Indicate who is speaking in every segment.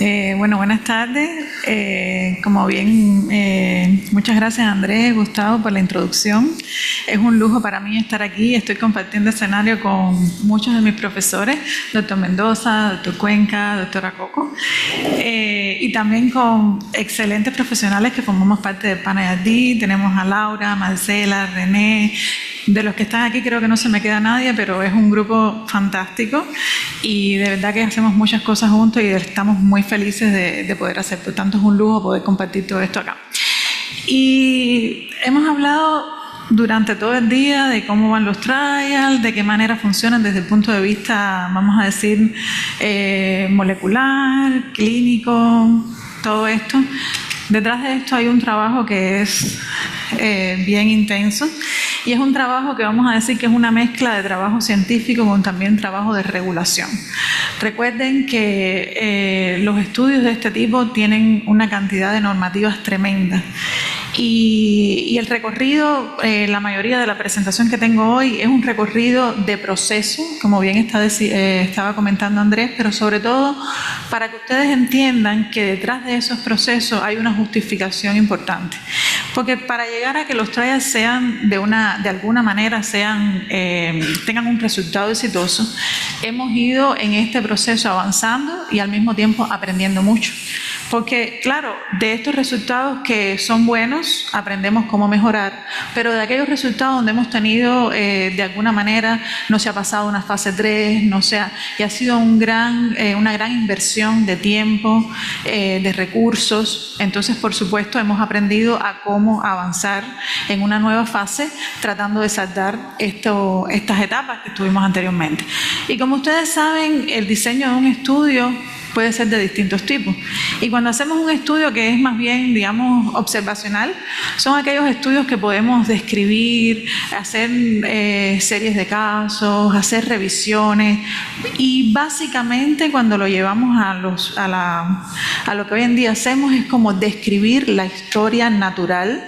Speaker 1: Bueno, buenas tardes. Como bien, muchas gracias Andrés, Gustavo, por la introducción. Es un lujo para mí estar aquí. Estoy compartiendo escenario con muchos de mis profesores, doctor Mendoza, doctor Cuenca, doctora Coco, y también con excelentes profesionales que formamos parte de PANAYADI. Tenemos a Laura, Marcela, René. De los que están aquí creo que no se me queda nadie, pero es un grupo fantástico y de verdad que hacemos muchas cosas juntos y estamos muy felices de poder hacer. Por tanto, es un lujo poder compartir todo esto acá. Y hemos hablado durante todo el día de cómo van los trials, de qué manera funcionan desde el punto de vista, vamos a decir, molecular, clínico, todo esto. Detrás de esto hay un trabajo que es bien intenso y es un trabajo que vamos a decir que es una mezcla de trabajo científico con también trabajo de regulación. Recuerden que los estudios de este tipo tienen una cantidad de normativas tremendas y el recorrido, la mayoría de la presentación que tengo hoy es un recorrido de proceso, como bien estaba comentando Andrés, pero sobre todo para que ustedes entiendan que detrás de esos procesos hay una justificación importante. Porque para llegar a que los trials sean de alguna manera tengan un resultado exitoso, hemos ido en este proceso avanzando y al mismo tiempo aprendiendo mucho. Porque, claro, de estos resultados que son buenos, aprendemos cómo mejorar, pero de aquellos resultados donde hemos tenido, de alguna manera, no se ha pasado una fase 3, y ha sido una gran inversión de tiempo, de recursos. Entonces, por supuesto, hemos aprendido a cómo avanzar en una nueva fase, tratando de saldar estas etapas que tuvimos anteriormente. Y como ustedes saben, el diseño de un estudio puede ser de distintos tipos. Y cuando hacemos un estudio que es más bien, digamos, observacional, son aquellos estudios que podemos describir, hacer series de casos, hacer revisiones y básicamente cuando lo llevamos a lo que hoy en día hacemos es como describir la historia natural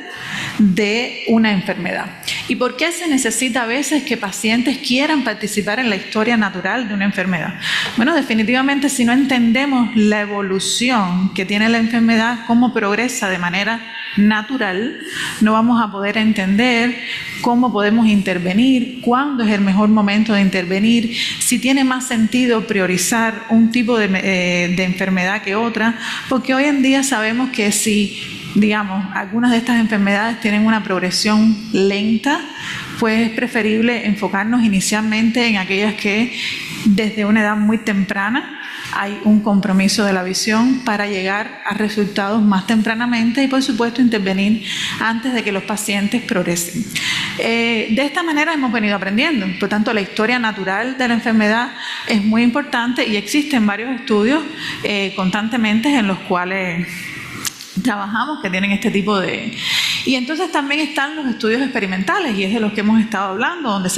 Speaker 1: de una enfermedad. ¿Y por qué se necesita a veces que pacientes quieran participar en la historia natural de una enfermedad? Bueno, definitivamente si no entendemos la evolución que tiene la enfermedad, cómo progresa de manera natural, no vamos a poder entender cómo podemos intervenir, cuándo es el mejor momento de intervenir, si tiene más sentido priorizar un tipo de enfermedad que otra, porque hoy en día sabemos que si digamos, algunas de estas enfermedades tienen una progresión lenta, pues es preferible enfocarnos inicialmente en aquellas que desde una edad muy temprana hay un compromiso de la visión para llegar a resultados más tempranamente y por supuesto intervenir antes de que los pacientes progresen. De esta manera hemos venido aprendiendo, por tanto la historia natural de la enfermedad es muy importante y existen varios estudios constantemente en los cuales trabajamos que tienen este tipo de... Y entonces también están los estudios experimentales y es de los que hemos estado hablando, donde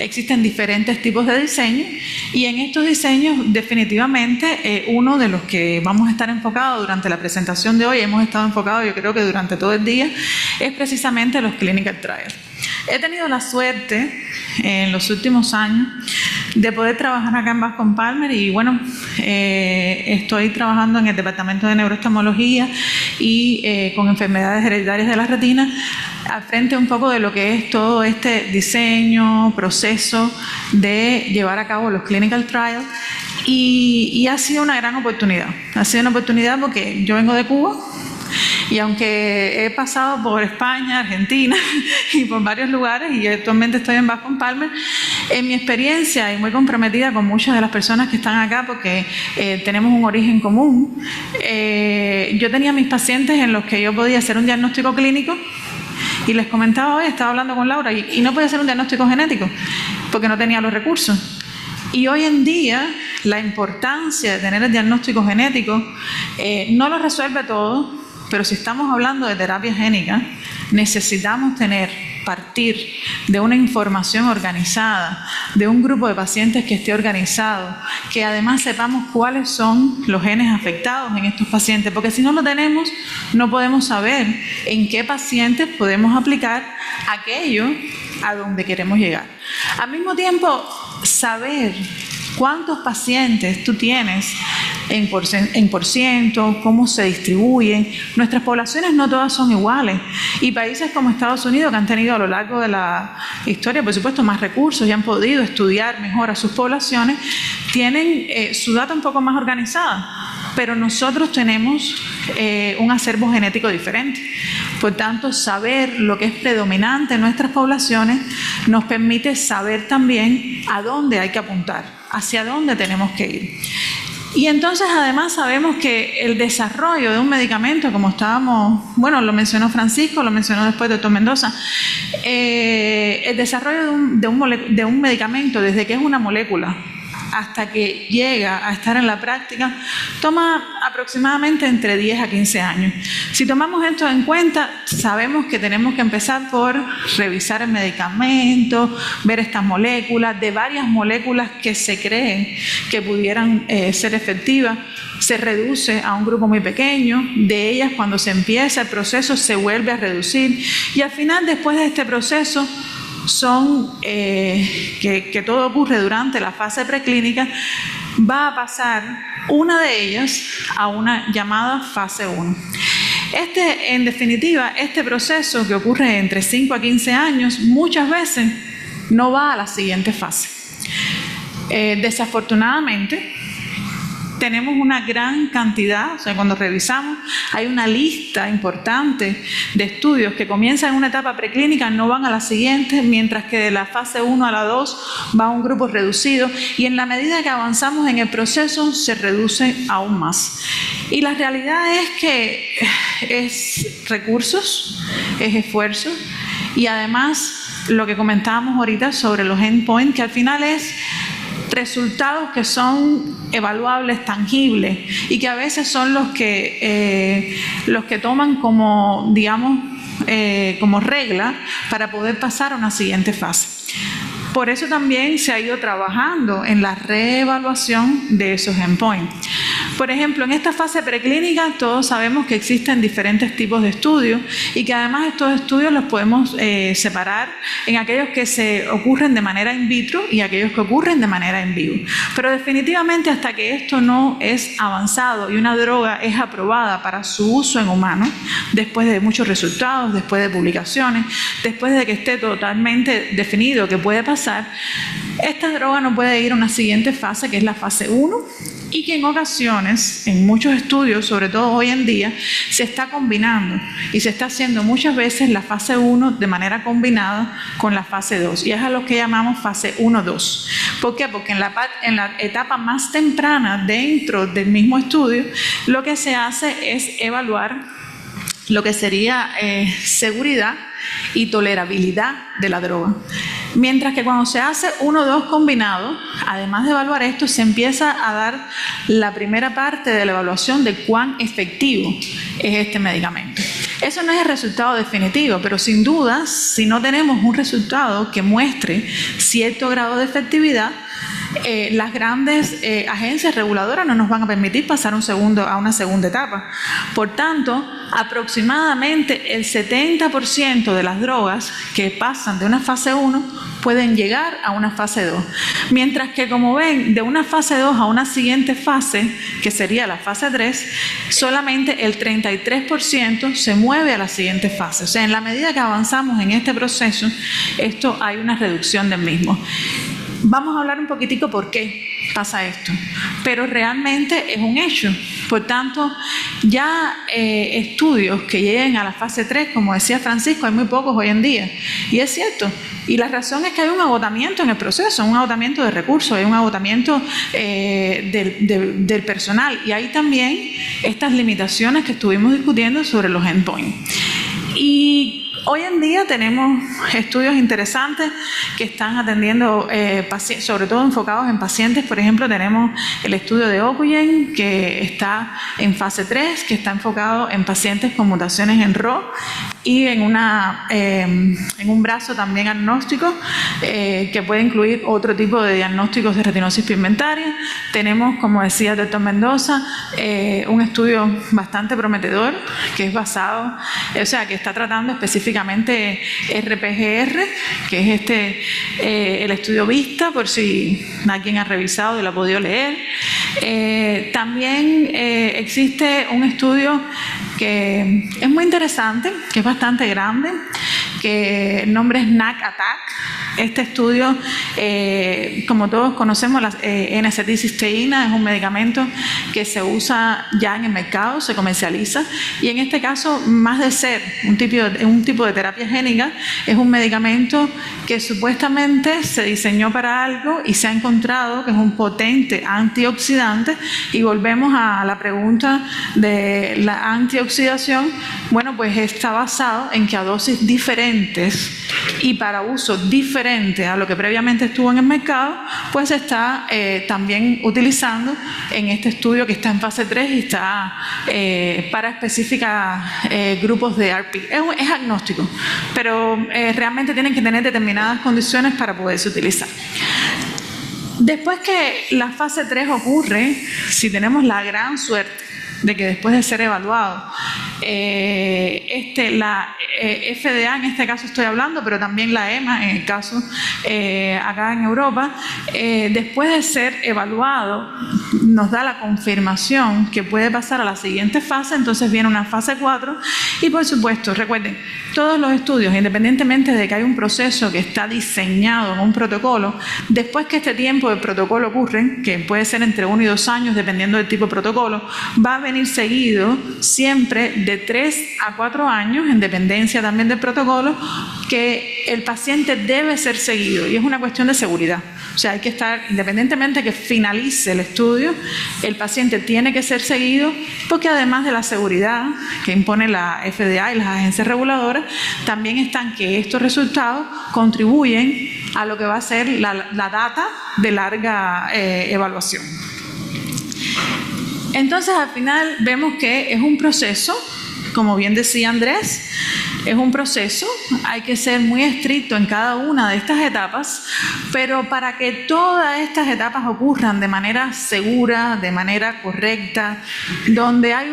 Speaker 1: existen diferentes tipos de diseño y en estos diseños definitivamente uno de los que vamos a estar enfocados durante la presentación de hoy, hemos estado enfocados yo creo que durante todo el día, es precisamente los clinical trials. He tenido la suerte en los últimos años de poder trabajar acá en Bascom Palmer y bueno, estoy trabajando en el departamento de neurooftalmología y con enfermedades hereditarias de la retina al frente un poco de lo que es todo este diseño, proceso de llevar a cabo los clinical trials y ha sido una gran oportunidad. Ha sido una oportunidad porque yo vengo de Cuba. Y aunque he pasado por España, Argentina y por varios lugares y actualmente estoy en Bascom Palmer, en mi experiencia y muy comprometida con muchas de las personas que están acá porque tenemos un origen común, yo tenía mis pacientes en los que yo podía hacer un diagnóstico clínico y les comentaba hoy, estaba hablando con Laura y no podía hacer un diagnóstico genético porque no tenía los recursos. Y hoy en día la importancia de tener el diagnóstico genético no lo resuelve todo. Pero si estamos hablando de terapia génica, necesitamos partir de una información organizada, de un grupo de pacientes que esté organizado, que además sepamos cuáles son los genes afectados en estos pacientes, porque si no lo tenemos, no podemos saber en qué pacientes podemos aplicar aquello a donde queremos llegar. Al mismo tiempo, saber cuántos pacientes tú tienes en por ciento, cómo se distribuyen. Nuestras poblaciones no todas son iguales, y países como Estados Unidos, que han tenido a lo largo de la historia, por supuesto, más recursos y han podido estudiar mejor a sus poblaciones, tienen su data un poco más organizada, pero nosotros tenemos un acervo genético diferente. Por tanto, saber lo que es predominante en nuestras poblaciones nos permite saber también a dónde hay que apuntar, hacia dónde tenemos que ir. Y entonces además sabemos que el desarrollo de un medicamento, como lo mencionó Francisco, lo mencionó después Dr. Mendoza, el desarrollo de un medicamento desde que es una molécula hasta que llega a estar en la práctica toma aproximadamente entre 10 a 15 años. Si tomamos esto en cuenta, sabemos que tenemos que empezar por revisar el medicamento, ver estas moléculas, de varias moléculas que se creen que pudieran ser efectivas, se reduce a un grupo muy pequeño, de ellas cuando se empieza el proceso se vuelve a reducir, y al final, después de este proceso, que todo ocurre durante la fase preclínica, va a pasar una de ellas a una llamada fase 1. En definitiva, este proceso que ocurre entre 5 a 15 años, muchas veces no va a la siguiente fase. Desafortunadamente, tenemos una gran cantidad, o sea, cuando revisamos, hay una lista importante de estudios que comienzan en una etapa preclínica, no van a la siguiente, mientras que de la fase 1 a la 2 va a un grupo reducido, y en la medida que avanzamos en el proceso se reduce aún más. Y la realidad es que es recursos, es esfuerzo, y además lo que comentábamos ahorita sobre los endpoints, que al final es resultados que son evaluables, tangibles, y que a veces son los que toman como, digamos, como regla para poder pasar a una siguiente fase. Por eso también se ha ido trabajando en la reevaluación de esos endpoints. Por ejemplo, en esta fase preclínica todos sabemos que existen diferentes tipos de estudios, y que además estos estudios los podemos separar en aquellos que se ocurren de manera in vitro y aquellos que ocurren de manera in vivo. Pero definitivamente, hasta que esto no es avanzado y una droga es aprobada para su uso en humanos, después de muchos resultados, después de publicaciones, después de que esté totalmente definido que puede pasar, esta droga no puede ir a una siguiente fase, que es la fase 1, y que en ocasiones, en muchos estudios, sobre todo hoy en día, se está combinando y se está haciendo muchas veces la fase 1 de manera combinada con la fase 2, y es a lo que llamamos fase 1-2. ¿Por qué? Porque en la etapa más temprana dentro del mismo estudio, lo que se hace es evaluar lo que sería seguridad y tolerabilidad de la droga. Mientras que cuando se hace 1-2 combinado, además de evaluar esto, se empieza a dar la primera parte de la evaluación de cuán efectivo es este medicamento. Eso no es el resultado definitivo, pero sin duda, si no tenemos un resultado que muestre cierto grado de efectividad, las grandes agencias reguladoras no nos van a permitir pasar a una segunda etapa. Por tanto, aproximadamente el 70% de las drogas que pasan de una fase 1 pueden llegar a una fase 2. Mientras que, como ven, de una fase 2 a una siguiente fase, que sería la fase 3, solamente el 33% se mueve a la siguiente fase. O sea, en la medida que avanzamos en este proceso, hay una reducción del mismo. Vamos a hablar un poquitico por qué pasa esto, pero realmente es un hecho. Por tanto, ya estudios que lleguen a la fase 3, como decía Francisco, hay muy pocos hoy en día, y es cierto. Y la razón es que hay un agotamiento en el proceso, un agotamiento de recursos, hay un agotamiento del personal, y hay también estas limitaciones que estuvimos discutiendo sobre los endpoints. Y hoy en día tenemos estudios interesantes que están atendiendo pacientes, sobre todo enfocados en pacientes. Por ejemplo, tenemos el estudio de Ocugen, que está en fase 3, que está enfocado en pacientes con mutaciones en ROS, y en un brazo también agnóstico que puede incluir otro tipo de diagnósticos de retinosis pigmentaria. Tenemos, como decía el doctor Mendoza, un estudio bastante prometedor que es basado, que está tratando específicamente RPGR, que es el estudio VISTA, por si alguien ha revisado y lo ha podido leer. También existe un estudio que es muy interesante, que es bastante grande, que el nombre es NAC Attack. Este estudio, como todos conocemos, la N-acetilcisteína es un medicamento que se usa ya en el mercado, se comercializa, y en este caso, más de ser un tipo de terapia génica, es un medicamento que supuestamente se diseñó para algo y se ha encontrado que es un potente antioxidante. Y volvemos a la pregunta de la antioxidación. Bueno, pues está basado en que a dosis diferentes y para uso diferente a lo que previamente estuvo en el mercado, pues se está también utilizando en este estudio que está en fase 3 y está para específicos grupos de ARPI. Es agnóstico, pero realmente tienen que tener determinadas condiciones para poderse utilizar. Después que la fase 3 ocurre, si tenemos la gran suerte de que después de ser evaluado, la FDA en este caso estoy hablando, pero también la EMA en el caso acá en Europa, después de ser evaluado nos da la confirmación que puede pasar a la siguiente fase. Entonces viene una fase 4 y, por supuesto, recuerden, todos los estudios, independientemente de que hay un proceso que está diseñado en un protocolo, después que este tiempo del protocolo ocurre, que puede ser entre 1 y 2 años dependiendo del tipo de protocolo, va a venir seguido siempre de 3 a 4 años, en dependencia también del protocolo, que el paciente debe ser seguido, y es una cuestión de seguridad. O sea, hay que estar, independientemente de que finalice el estudio, el paciente tiene que ser seguido, porque además de la seguridad que impone la FDA y las agencias reguladoras, también están que estos resultados contribuyen a lo que va a ser la data de larga evaluación. Entonces, al final vemos que es un proceso, como bien decía Andrés, es un proceso, hay que ser muy estricto en cada una de estas etapas, pero para que todas estas etapas ocurran de manera segura, de manera correcta, donde hay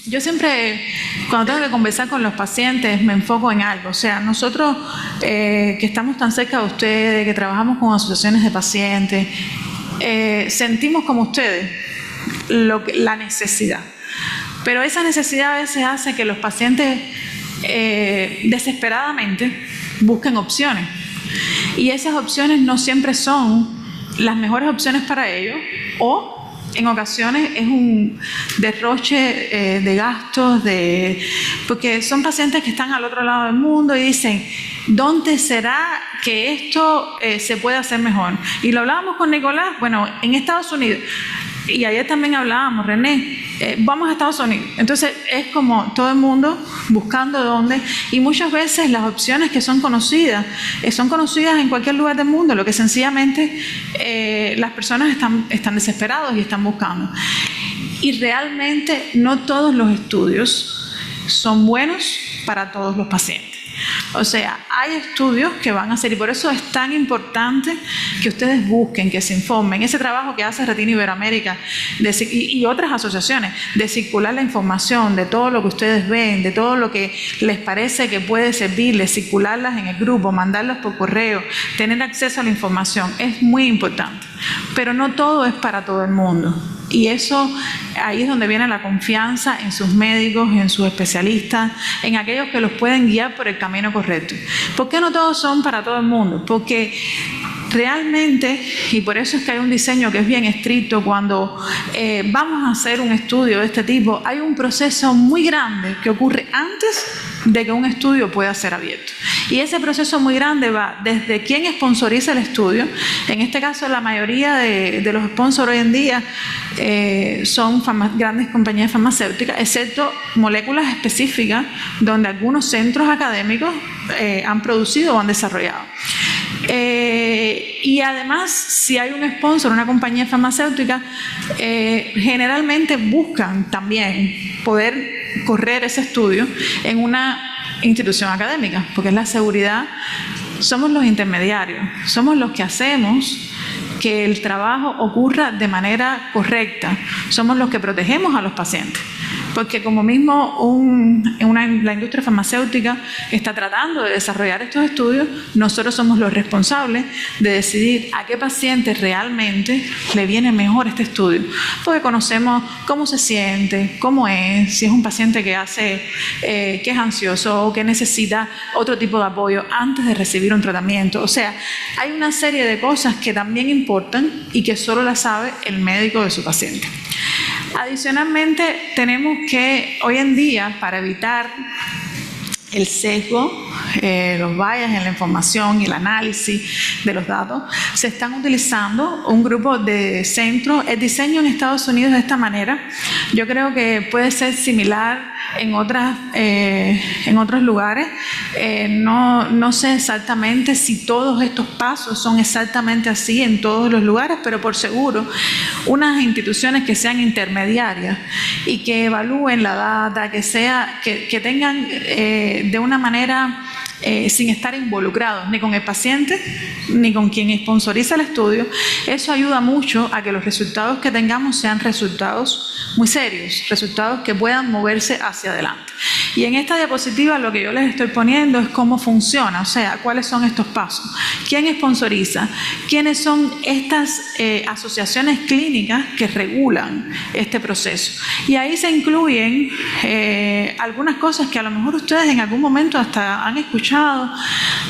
Speaker 1: yo siempre, cuando tengo que conversar con los pacientes, me enfoco en algo. O sea, nosotros que estamos tan cerca de ustedes, que trabajamos con asociaciones de pacientes, sentimos como ustedes la necesidad. Pero esa necesidad a veces hace que los pacientes desesperadamente busquen opciones. Y esas opciones no siempre son las mejores opciones para ellos, o en ocasiones es un derroche de gastos, porque son pacientes que están al otro lado del mundo y dicen, ¿dónde será que esto se puede hacer mejor? Y lo hablábamos con Nicolás, bueno, en Estados Unidos. Y ayer también hablábamos, René, vamos a Estados Unidos. Entonces es como todo el mundo buscando dónde, y muchas veces las opciones que son conocidas en cualquier lugar del mundo, lo que sencillamente las personas están desesperados y están buscando. Y realmente no todos los estudios son buenos para todos los pacientes. O sea, hay estudios que van a hacer, y por eso es tan importante que ustedes busquen, que se informen. Ese trabajo que hace Retina Iberoamérica y otras asociaciones, de circular la información de todo lo que ustedes ven, de todo lo que les parece que puede servirles, circularlas en el grupo, mandarlas por correo, tener acceso a la información, es muy importante. Pero no todo es para todo el mundo. Y eso, ahí es donde viene la confianza en sus médicos, en sus especialistas, en aquellos que los pueden guiar por el camino correcto. ¿Por qué no todos son para todo el mundo? Porque realmente, y por eso es que hay un diseño que es bien estricto, cuando vamos a hacer un estudio de este tipo, hay un proceso muy grande que ocurre antes de que un estudio pueda ser abierto. Y ese proceso muy grande va desde quién sponsoriza el estudio. En este caso, la mayoría de los sponsors hoy en día son grandes compañías farmacéuticas, excepto moléculas específicas donde algunos centros académicos han producido o han desarrollado. Y además, si hay un sponsor, una compañía farmacéutica, generalmente buscan también poder correr ese estudio en una institución académica, porque es la seguridad. Somos los intermediarios, somos los que hacemos que el trabajo ocurra de manera correcta, somos los que protegemos a los pacientes. Porque como mismo la industria farmacéutica está tratando de desarrollar estos estudios, nosotros somos los responsables de decidir a qué paciente realmente le viene mejor este estudio. Porque conocemos cómo se siente, cómo es, si es un paciente que es ansioso o que necesita otro tipo de apoyo antes de recibir un tratamiento. O sea, hay una serie de cosas que también importan y que solo las sabe el médico de su paciente. Adicionalmente, tenemos que hoy en día, para evitar el sesgo, los bias en la información y el análisis de los datos, se están utilizando un grupo de centros. El diseño en Estados Unidos de esta manera, yo creo que puede ser similar en otros lugares. No sé exactamente si todos estos pasos son exactamente así en todos los lugares, pero por seguro, unas instituciones que sean intermediarias y que evalúen la data, que tengan de una manera sin estar involucrados ni con el paciente ni con quien sponsoriza el estudio, eso ayuda mucho a que los resultados que tengamos sean resultados muy serios, resultados que puedan moverse hacia adelante. Y en esta diapositiva lo que yo les estoy poniendo es cómo funciona, o sea, cuáles son estos pasos, quién sponsoriza, quiénes son estas asociaciones clínicas que regulan este proceso. Y ahí se incluyen algunas cosas que a lo mejor ustedes en algún momento hasta han escuchado,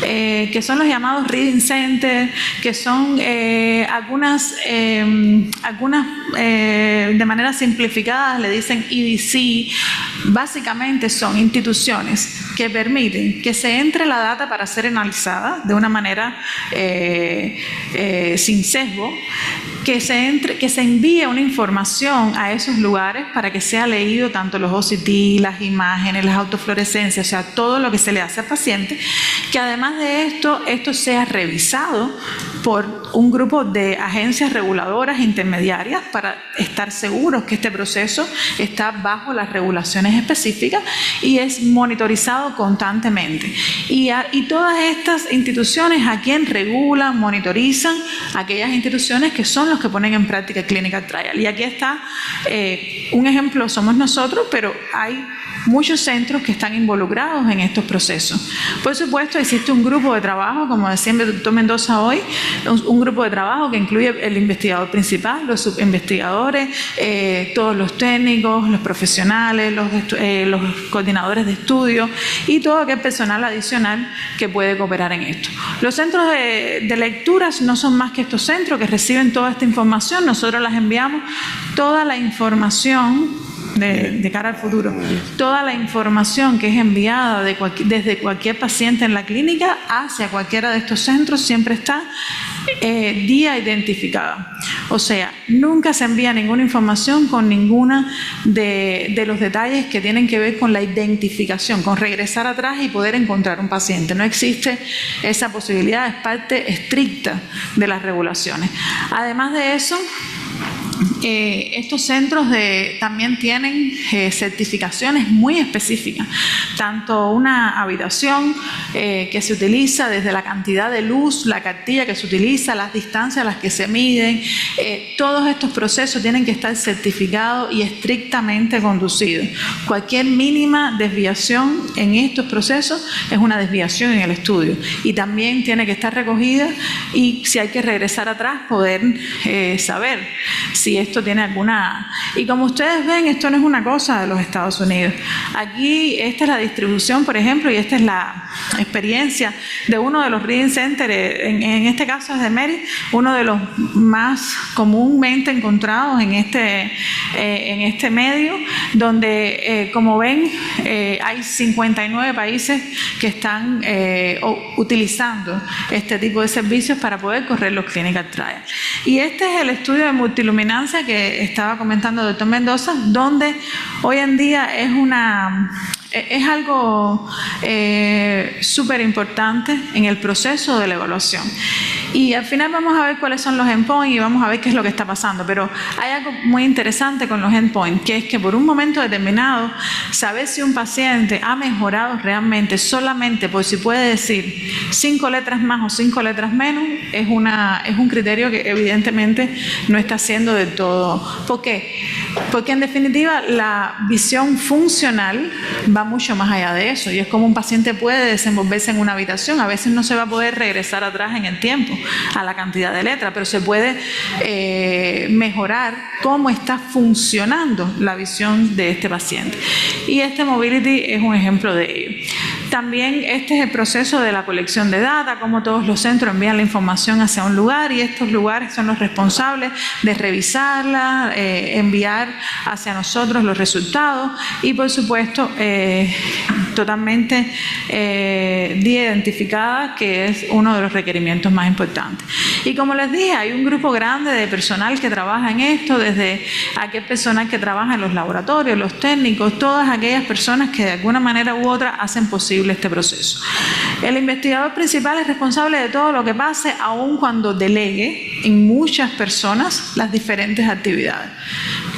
Speaker 1: que son los llamados Reading Centers, que son algunas de manera simplificada le dicen EDC. Básicamente son instituciones que permiten que se entre la data para ser analizada de una manera sin sesgo, que se envíe una información a esos lugares para que sea leído tanto los OCT, las imágenes, las autofluorescencias, o sea, todo lo que se le hace al paciente, que además de esto sea revisado por un grupo de agencias reguladoras intermediarias para estar seguros que este proceso está bajo las regulaciones específicas y es monitorizado constantemente. Y todas estas instituciones, ¿a quién regulan, monitorizan? Aquellas instituciones que son los que ponen en práctica el clinical trial. Y aquí está un ejemplo, somos nosotros, pero hay muchos centros que están involucrados en estos procesos. Por supuesto, existe un grupo de trabajo, como decía el doctor Mendoza hoy, un grupo de trabajo que incluye el investigador principal, los subinvestigadores, todos los técnicos, los profesionales, los coordinadores de estudio y todo aquel personal adicional que puede cooperar en esto. Los centros de lecturas no son más que estos centros que reciben toda esta información. Nosotros las enviamos toda la información de cara al futuro. Toda la información que es enviada desde cualquier paciente en la clínica hacia cualquiera de estos centros siempre está día identificada. O sea, nunca se envía ninguna información con ninguna de los detalles que tienen que ver con la identificación, con regresar atrás y poder encontrar un paciente. No existe esa posibilidad, es parte estricta de las regulaciones. Además de eso, estos centros también tienen certificaciones muy específicas, tanto una habitación que se utiliza desde la cantidad de luz, la cartilla que se utiliza, las distancias a las que se miden, todos estos procesos tienen que estar certificados y estrictamente conducidos. Cualquier mínima desviación en estos procesos es una desviación en el estudio y también tiene que estar recogida y si hay que regresar atrás poder saber si esto tiene alguna... Y como ustedes ven, esto no es una cosa de los Estados Unidos. Aquí esta es la distribución, por ejemplo, y esta es la experiencia de uno de los Reading Centers, en este caso es de Mary, uno de los más comúnmente encontrados en este medio, donde como ven hay 59 países que están utilizando este tipo de servicios para poder correr los clinical trials. Y este es el estudio de multiluminancia que estaba comentando el doctor Mendoza, donde hoy en día es algo súper importante en el proceso de la evaluación. Y al final vamos a ver cuáles son los endpoints y vamos a ver qué es lo que está pasando. Pero hay algo muy interesante con los endpoints, que es que por un momento determinado, saber si un paciente ha mejorado realmente solamente por si puede decir 5 letras más o 5 letras menos, es un criterio que evidentemente no está siendo del todo. ¿Por qué? Porque en definitiva la visión funcional va mucho más allá de eso, y es como un paciente puede desenvolverse en una habitación. A veces no se va a poder regresar atrás en el tiempo a la cantidad de letras, pero se puede mejorar cómo está funcionando la visión de este paciente. Y este Mobility es un ejemplo de ello. También este es el proceso de la colección de data, cómo todos los centros envían la información hacia un lugar y estos lugares son los responsables de revisarla, enviar hacia nosotros los resultados y por supuesto totalmente identificada, que es uno de los requerimientos más importantes. Y como les dije, hay un grupo grande de personal que trabaja en esto, desde aquel personal que trabaja en los laboratorios, los técnicos, todas aquellas personas que de alguna manera u otra hacen posible este proceso. El investigador principal es responsable de todo lo que pase, aun cuando delegue en muchas personas las diferentes actividades.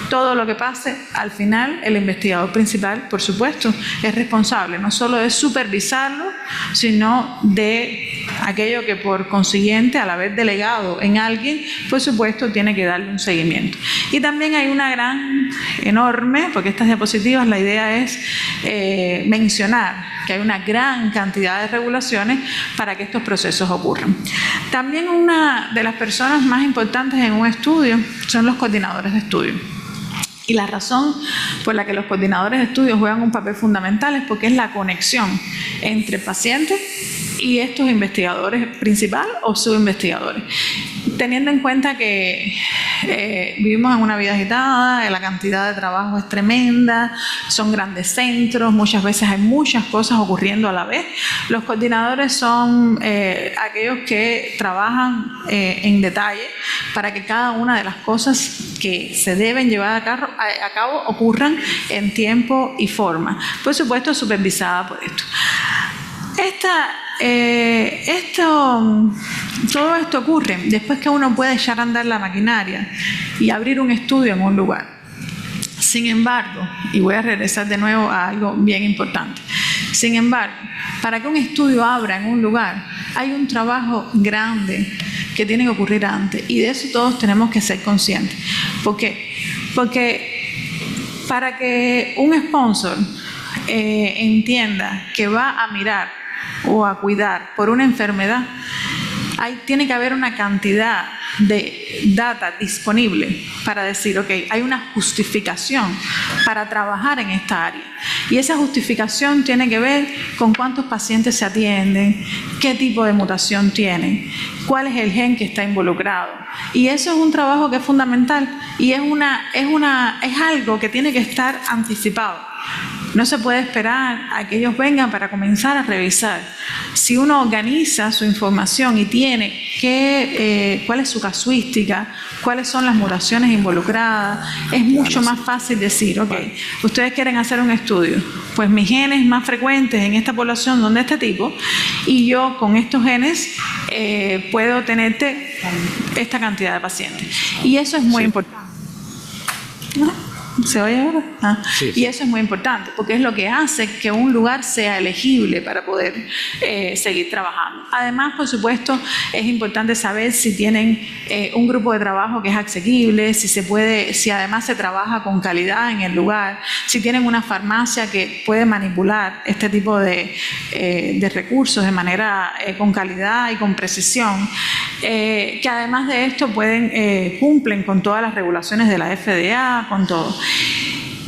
Speaker 1: Todo lo que pase, al final, el investigador principal, por supuesto, es responsable no solo de supervisarlo, sino de aquello que por consiguiente, al haber delegado en alguien, por supuesto, tiene que darle un seguimiento. Y también hay una gran, enorme, porque estas diapositivas la idea es mencionar que hay una gran cantidad de regulaciones para que estos procesos ocurran. También una de las personas más importantes en un estudio son los coordinadores de estudio. Y la razón por la que los coordinadores de estudios juegan un papel fundamental es porque es la conexión entre pacientes y estos investigadores principales o subinvestigadores. Teniendo en cuenta que vivimos en una vida agitada, la cantidad de trabajo es tremenda, son grandes centros, muchas veces hay muchas cosas ocurriendo a la vez. Los coordinadores son aquellos que trabajan en detalle para que cada una de las cosas que se deben llevar a cabo ocurran en tiempo y forma. Por supuesto, supervisada por esto. Todo esto ocurre después que uno puede echar a andar la maquinaria y abrir un estudio en un lugar. Sin embargo, y voy a regresar de nuevo a algo bien importante, sin embargo, para que un estudio abra en un lugar, hay un trabajo grande que tiene que ocurrir antes, y de eso todos tenemos que ser conscientes. ¿Por qué? Porque para que un sponsor entienda que va a mirar o a cuidar por una enfermedad, tiene que haber una cantidad de data disponible para decir, ok, hay una justificación para trabajar en esta área. Y esa justificación tiene que ver con cuántos pacientes se atienden, qué tipo de mutación tienen, cuál es el gen que está involucrado. Y eso es un trabajo que es fundamental y es algo que tiene que estar anticipado. No se puede esperar a que ellos vengan para comenzar a revisar. Si uno organiza su información y tiene cuál es su casuística, cuáles son las mutaciones involucradas, es mucho más fácil decir, ok, ustedes quieren hacer un estudio, pues mis genes más frecuentes en esta población son de este tipo y yo con estos genes puedo tenerte esta cantidad de pacientes. Y eso es muy importante. ¿No? ¿Se oye ahora? Sí. Y eso es muy importante porque es lo que hace que un lugar sea elegible para poder seguir trabajando. Además, por supuesto, es importante saber si tienen un grupo de trabajo que es asequible, si además se trabaja con calidad en el lugar, si tienen una farmacia que puede manipular este tipo de recursos de manera con calidad y con precisión, que además de esto cumplen con todas las regulaciones de la FDA, con todo.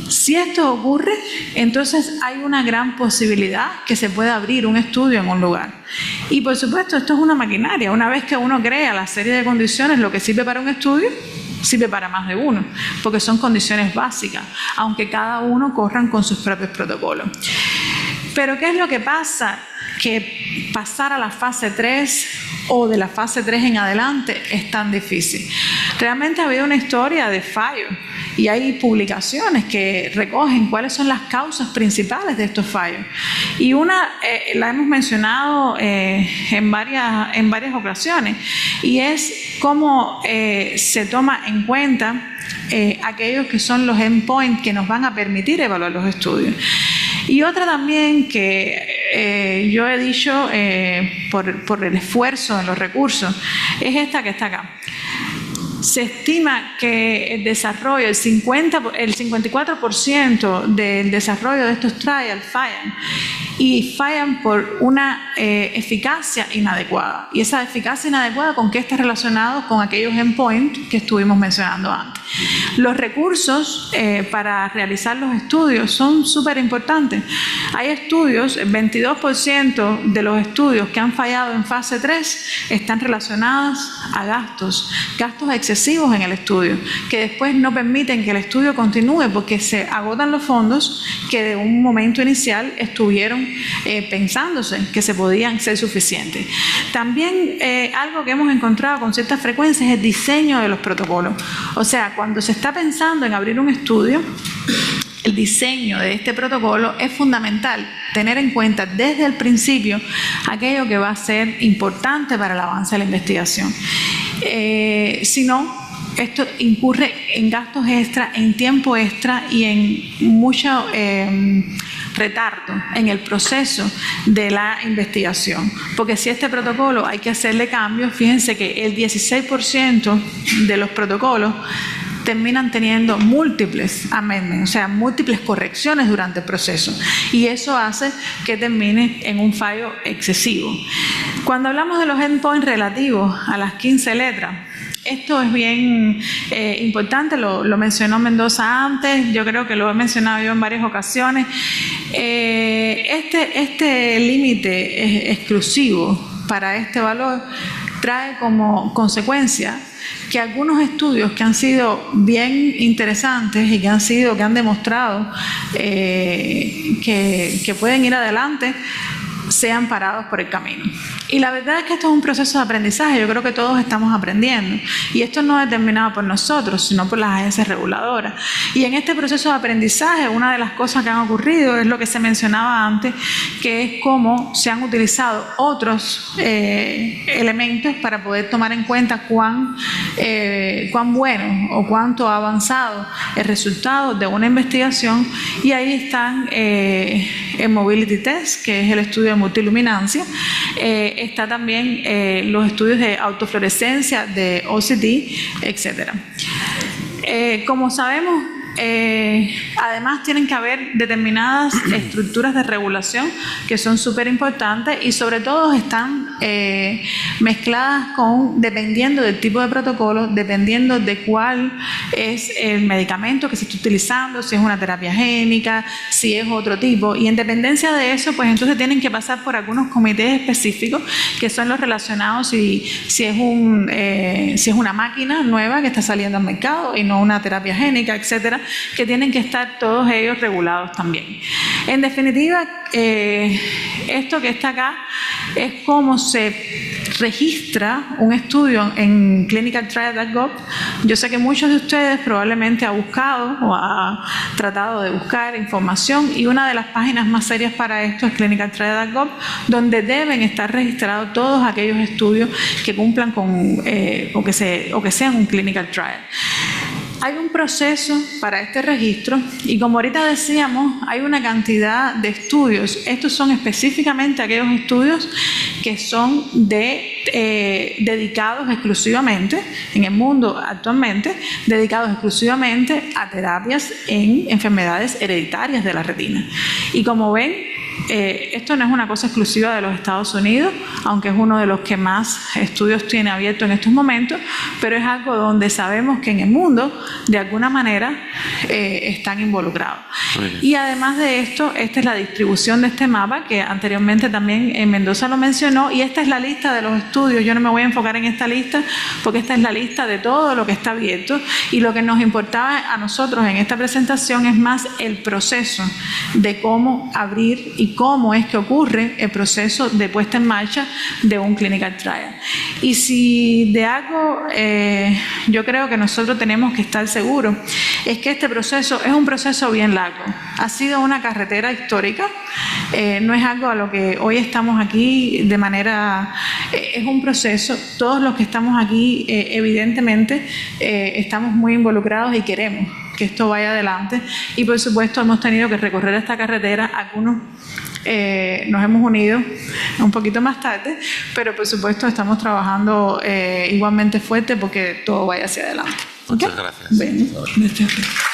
Speaker 1: Si esto ocurre, entonces hay una gran posibilidad que se pueda abrir un estudio en un lugar. Y por supuesto, esto es una maquinaria. Una vez que uno crea la serie de condiciones, lo que sirve para un estudio, sirve para más de uno, porque son condiciones básicas, aunque cada uno corran con sus propios protocolos. Pero ¿qué es lo que pasa? Que pasar a la fase 3 o de la fase 3 en adelante es tan difícil. Realmente ha habido una historia de fallos y hay publicaciones que recogen cuáles son las causas principales de estos fallos. Y una la hemos mencionado en varias ocasiones, y es cómo se toma en cuenta aquellos que son los endpoints que nos van a permitir evaluar los estudios. Y otra también que yo he dicho por el esfuerzo en los recursos, es esta que está acá. Se estima que el desarrollo, el 54% del desarrollo de estos trials fallan por una eficacia inadecuada. Y esa eficacia inadecuada, ¿con qué está relacionado? Con aquellos endpoints que estuvimos mencionando antes. Los recursos para realizar los estudios son súper importantes. Hay estudios, el 22% de los estudios que han fallado en fase 3 están relacionados a gastos excesivos en el estudio, que después no permiten que el estudio continúe porque se agotan los fondos que de un momento inicial estuvieron pensándose que se podían ser suficientes. También algo que hemos encontrado con cierta frecuencia es el diseño de los protocolos. O sea, cuando se está pensando en abrir un estudio, el diseño de este protocolo es fundamental tener en cuenta desde el principio aquello que va a ser importante para el avance de la investigación. Si no, esto incurre en gastos extra, en tiempo extra y en mucho retardo en el proceso de la investigación. Porque si este protocolo hay que hacerle cambios, fíjense que el 16% de los protocolos terminan teniendo múltiples amendments, o sea, múltiples correcciones durante el proceso. Y eso hace que termine en un fallo excesivo. Cuando hablamos de los endpoints relativos a las 15 letras, esto es bien importante, lo mencionó Mendoza antes, yo creo que lo he mencionado yo en varias ocasiones. Este límite exclusivo para este valor trae como consecuencia que algunos estudios que han sido bien interesantes y que han demostrado que pueden ir adelante, sean parados por el camino. Y la verdad es que esto es un proceso de aprendizaje, yo creo que todos estamos aprendiendo. Y esto no es determinado por nosotros, sino por las agencias reguladoras. Y en este proceso de aprendizaje, una de las cosas que han ocurrido es lo que se mencionaba antes, que es cómo se han utilizado otros elementos para poder tomar en cuenta cuán bueno o cuánto ha avanzado el resultado de una investigación. Y ahí están el Mobility Test, que es el estudio de multiluminancia, está también los estudios de autofluorescencia, de OCT, etc. Como sabemos, además tienen que haber determinadas estructuras de regulación que son súper importantes y sobre todo están mezcladas dependiendo del tipo de protocolo, dependiendo de cuál es el medicamento que se está utilizando, si es una terapia génica, si es otro tipo, y en dependencia de eso, pues entonces tienen que pasar por algunos comités específicos que son los relacionados si es una máquina nueva que está saliendo al mercado y no una terapia génica, etcétera, que tienen que estar todos ellos regulados también. En definitiva, esto que está acá es cómo se registra un estudio en clinicaltrials.gov. Yo sé que muchos de ustedes probablemente han buscado o han tratado de buscar información, y una de las páginas más serias para esto es clinicaltrials.gov, donde deben estar registrados todos aquellos estudios que cumplan con o que sean un clinical trial. Hay un proceso para este registro y, como ahorita decíamos, hay una cantidad de estudios. Estos son específicamente aquellos estudios que son dedicados exclusivamente, en el mundo actualmente, dedicados exclusivamente a terapias en enfermedades hereditarias de la retina. Y como ven, esto no es una cosa exclusiva de los Estados Unidos, aunque es uno de los que más estudios tiene abierto en estos momentos, pero es algo donde sabemos que en el mundo, de alguna manera, están involucrados. Y además de esto, esta es la distribución de este mapa, que anteriormente también Mendoza lo mencionó, y esta es la lista de los estudios. Yo no me voy a enfocar en esta lista, porque esta es la lista de todo lo que está abierto, y lo que nos importaba a nosotros en esta presentación es más el proceso de cómo abrir y y cómo es que ocurre el proceso de puesta en marcha de un clinical trial. Y si de algo yo creo que nosotros tenemos que estar seguros, es que este proceso es un proceso bien largo. Ha sido una carretera histórica, no es algo a lo que hoy estamos aquí de manera... es un proceso, todos los que estamos aquí evidentemente estamos muy involucrados y queremos que esto vaya adelante, y por supuesto hemos tenido que recorrer esta carretera. Algunos nos hemos unido un poquito más tarde, pero por supuesto estamos trabajando igualmente fuerte porque todo vaya hacia adelante.
Speaker 2: Muchas gracias.
Speaker 1: Bueno,